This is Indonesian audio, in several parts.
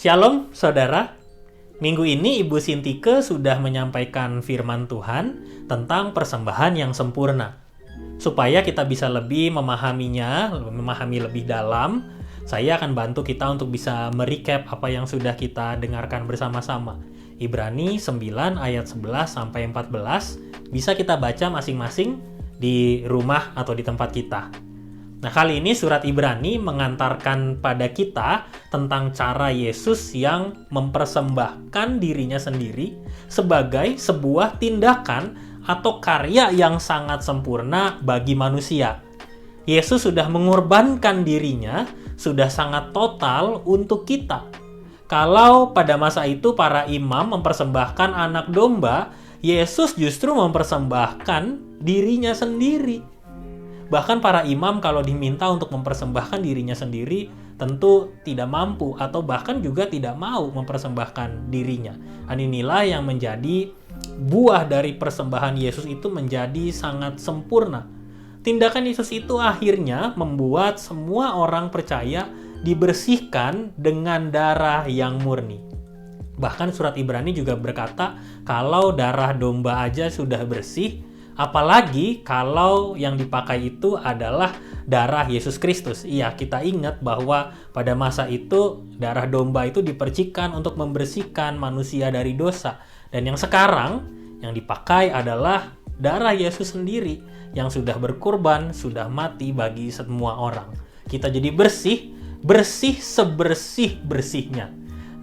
Shalom saudara, minggu ini Ibu Sintike sudah menyampaikan firman Tuhan tentang persembahan yang sempurna. Supaya kita bisa lebih memahami lebih dalam, saya akan bantu kita untuk bisa merecap apa yang sudah kita dengarkan bersama-sama. Ibrani 9 ayat 11 sampai 14 bisa kita baca masing-masing di rumah atau di tempat kita. Nah, kali ini surat Ibrani mengantarkan pada kita tentang cara Yesus yang mempersembahkan dirinya sendiri sebagai sebuah tindakan atau karya yang sangat sempurna bagi manusia. Yesus sudah mengorbankan dirinya, sudah sangat total untuk kita. Kalau pada masa itu para imam mempersembahkan anak domba, Yesus justru mempersembahkan dirinya sendiri. Bahkan para imam kalau diminta untuk mempersembahkan dirinya sendiri tentu tidak mampu atau bahkan juga tidak mau mempersembahkan dirinya. Dan inilah yang menjadi buah dari persembahan Yesus itu menjadi sangat sempurna. Tindakan Yesus itu akhirnya membuat semua orang percaya dibersihkan dengan darah yang murni. Bahkan surat Ibrani juga berkata kalau darah domba aja sudah bersih, apalagi kalau yang dipakai itu adalah darah Yesus Kristus. Iya, kita ingat bahwa pada masa itu darah domba itu dipercikan untuk membersihkan manusia dari dosa. Dan yang sekarang yang dipakai adalah darah Yesus sendiri yang sudah berkorban, sudah mati bagi semua orang. Kita jadi bersih sebersih-bersihnya.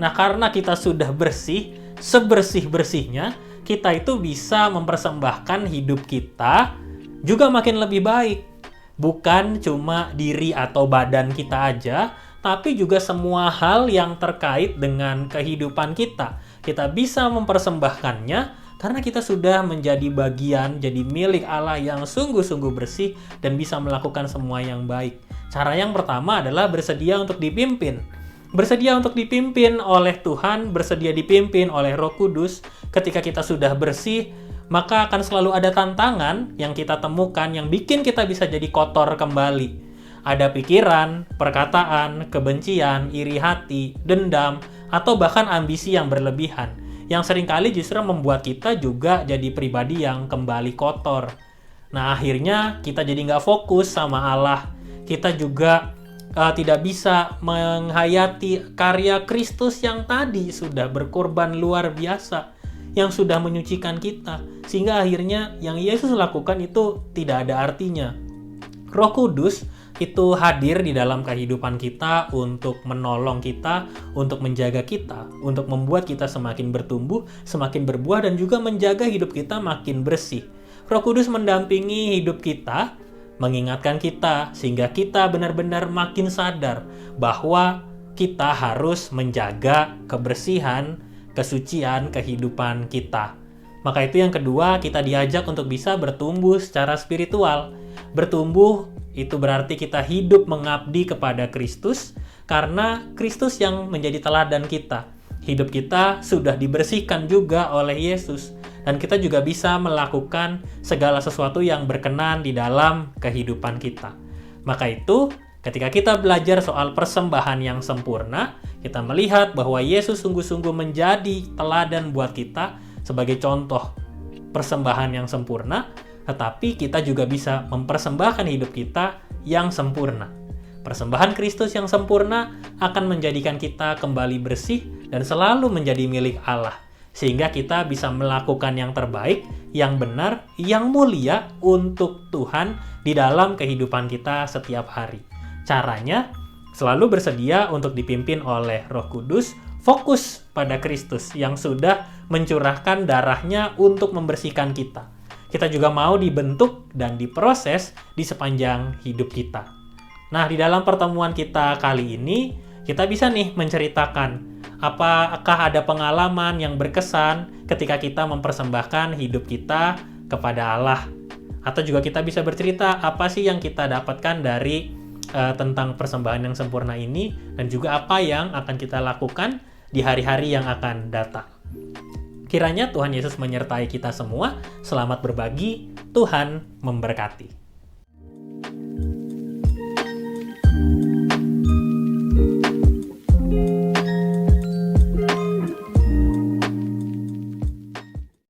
Nah, karena kita sudah bersih sebersih-bersihnya, kita itu bisa mempersembahkan hidup kita juga makin lebih baik. Bukan cuma diri atau badan kita aja, tapi juga semua hal yang terkait dengan kehidupan kita. Kita bisa mempersembahkannya karena kita sudah menjadi bagian, jadi milik Allah yang sungguh-sungguh bersih dan bisa melakukan semua yang baik. Cara yang pertama adalah bersedia untuk dipimpin. Bersedia untuk dipimpin oleh Tuhan, bersedia dipimpin oleh Roh Kudus. Ketika kita sudah bersih, maka akan selalu ada tantangan yang kita temukan yang bikin kita bisa jadi kotor kembali. Ada pikiran, perkataan, kebencian, iri hati, dendam, atau bahkan ambisi yang berlebihan, yang seringkali justru membuat kita juga jadi pribadi yang kembali kotor. Nah, akhirnya kita jadi nggak fokus sama Allah. Kita juga tidak bisa menghayati karya Kristus yang tadi sudah berkorban luar biasa, yang sudah menyucikan kita, sehingga akhirnya yang Yesus lakukan itu tidak ada artinya. Roh Kudus itu hadir di dalam kehidupan kita untuk menolong kita, untuk menjaga kita, untuk membuat kita semakin bertumbuh, semakin berbuah, dan juga menjaga hidup kita makin bersih. Roh Kudus mendampingi hidup kita, mengingatkan kita sehingga kita benar-benar makin sadar bahwa kita harus menjaga kebersihan, kesucian kehidupan kita. Maka itu yang kedua, kita diajak untuk bisa bertumbuh secara spiritual. Bertumbuh itu berarti kita hidup mengabdi kepada Kristus karena Kristus yang menjadi teladan kita. Hidup kita sudah dibersihkan juga oleh Yesus. Dan kita juga bisa melakukan segala sesuatu yang berkenan di dalam kehidupan kita. Maka itu, ketika kita belajar soal persembahan yang sempurna, kita melihat bahwa Yesus sungguh-sungguh menjadi teladan buat kita sebagai contoh persembahan yang sempurna, tetapi kita juga bisa mempersembahkan hidup kita yang sempurna. Persembahan Kristus yang sempurna akan menjadikan kita kembali bersih dan selalu menjadi milik Allah. Sehingga kita bisa melakukan yang terbaik, yang benar, yang mulia untuk Tuhan di dalam kehidupan kita setiap hari. Caranya, selalu bersedia untuk dipimpin oleh Roh Kudus, fokus pada Kristus yang sudah mencurahkan darahnya untuk membersihkan kita. Kita juga mau dibentuk dan diproses di sepanjang hidup kita. Nah, di dalam pertemuan kita kali ini, kita bisa nih menceritakan apakah ada pengalaman yang berkesan ketika kita mempersembahkan hidup kita kepada Allah? Atau juga kita bisa bercerita apa sih yang kita dapatkan dari tentang persembahan yang sempurna ini, dan juga apa yang akan kita lakukan di hari-hari yang akan datang. Kiranya Tuhan Yesus menyertai kita semua. Selamat berbagi, Tuhan memberkati.